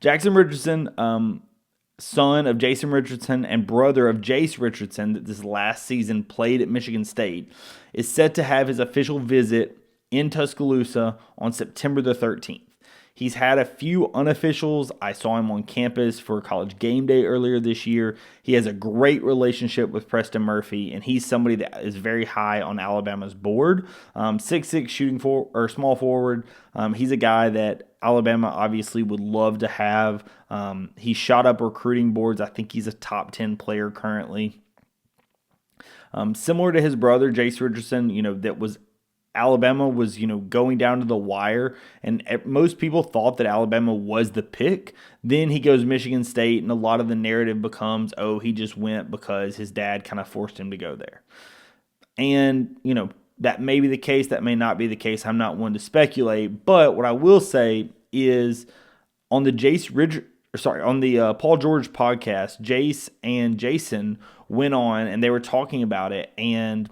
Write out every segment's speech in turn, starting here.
Jaxon Richardson, son of Jason Richardson and brother of Jace Richardson, that this last season played at Michigan State, is set to have his official visit in Tuscaloosa on September the 13th. He's had a few unofficials. I saw him on campus for College Game Day earlier this year. He has a great relationship with Preston Murphy, and he's somebody that is very high on Alabama's board. 6'6", shooting for or small forward. He's a guy that Alabama obviously would love to have. He shot up recruiting boards. I think he's a top 10 player currently. Similar to his brother, Jace Richardson, that was Alabama was, going down to the wire, and most people thought that Alabama was the pick. Then he goes Michigan State, and a lot of the narrative becomes, oh, he just went because his dad kind of forced him to go there. And, that may be the case, that may not be the case. I'm not one to speculate, but what I will say is on the Paul George podcast, Jace and Jason went on and they were talking about it, and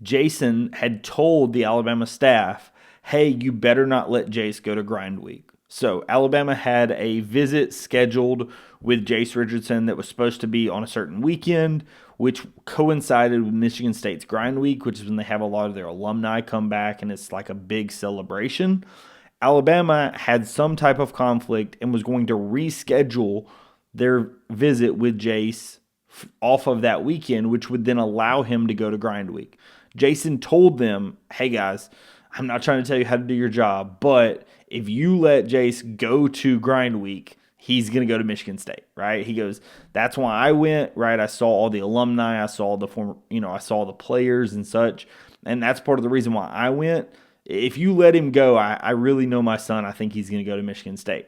Jason had told the Alabama staff, hey, you better not let Jace go to grind week. So Alabama had a visit scheduled with Jace Richardson that was supposed to be on a certain weekend, which coincided with Michigan State's grind week, which is when they have a lot of their alumni come back and it's like a big celebration. Alabama had some type of conflict and was going to reschedule their visit with Jace off of that weekend, which would then allow him to go to grind week. Jason told them, hey guys, I'm not trying to tell you how to do your job, but if you let Jace go to grind week, he's going to go to Michigan State, right? He goes, that's why I went, right? I saw all the alumni, I saw the former, I saw the players and such, and that's part of the reason why I went. If you let him go, I really know my son. I think he's going to go to Michigan State.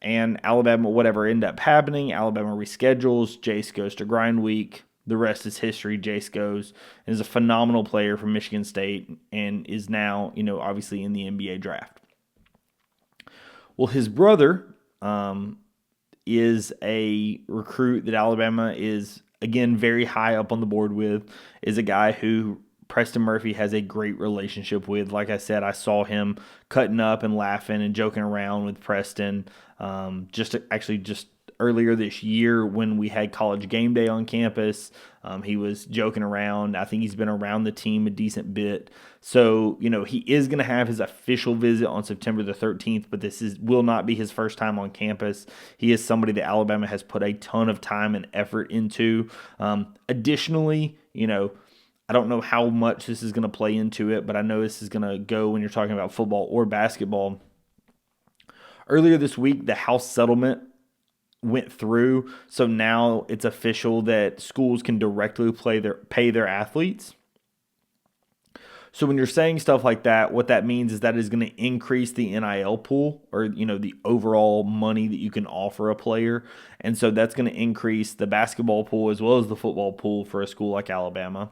And Alabama, whatever ended up happening, Alabama reschedules, Jace goes to grind week. The rest is history. Jace goes and is a phenomenal player from Michigan State and is now, obviously in the NBA draft. Well, his brother is a recruit that Alabama is, again, very high up on the board with, is a guy who Preston Murphy has a great relationship with. Like I said, I saw him cutting up and laughing and joking around with Preston just earlier this year when we had College Game Day on campus. He was joking around. I think he's been around the team a decent bit. So, he is going to have his official visit on September the 13th, but will not be his first time on campus. He is somebody that Alabama has put a ton of time and effort into. Additionally, I don't know how much this is going to play into it, but I know this is going to go when you're talking about football or basketball. Earlier this week, the House settlement went through, so now it's official that schools can directly pay their athletes. So when you're saying stuff like that, what that means is that is going to increase the NIL pool, or the overall money that you can offer a player, and so that's going to increase the basketball pool as well as the football pool for a school like Alabama.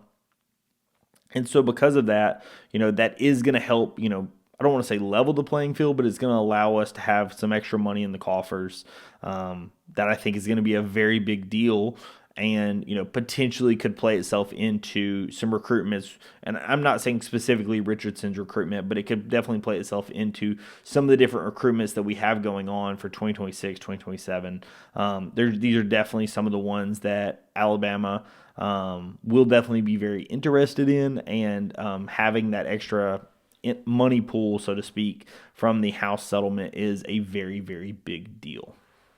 And so because of that, that is going to help, I don't want to say level the playing field, but it's going to allow us to have some extra money in the coffers that I think is going to be a very big deal and, potentially could play itself into some recruitments. And I'm not saying specifically Richardson's recruitment, but it could definitely play itself into some of the different recruitments that we have going on for 2026, 2027. These are definitely some of the ones that Alabama will definitely be very interested in, and having that extra money pool, so to speak, from the House settlement is a very, very big deal.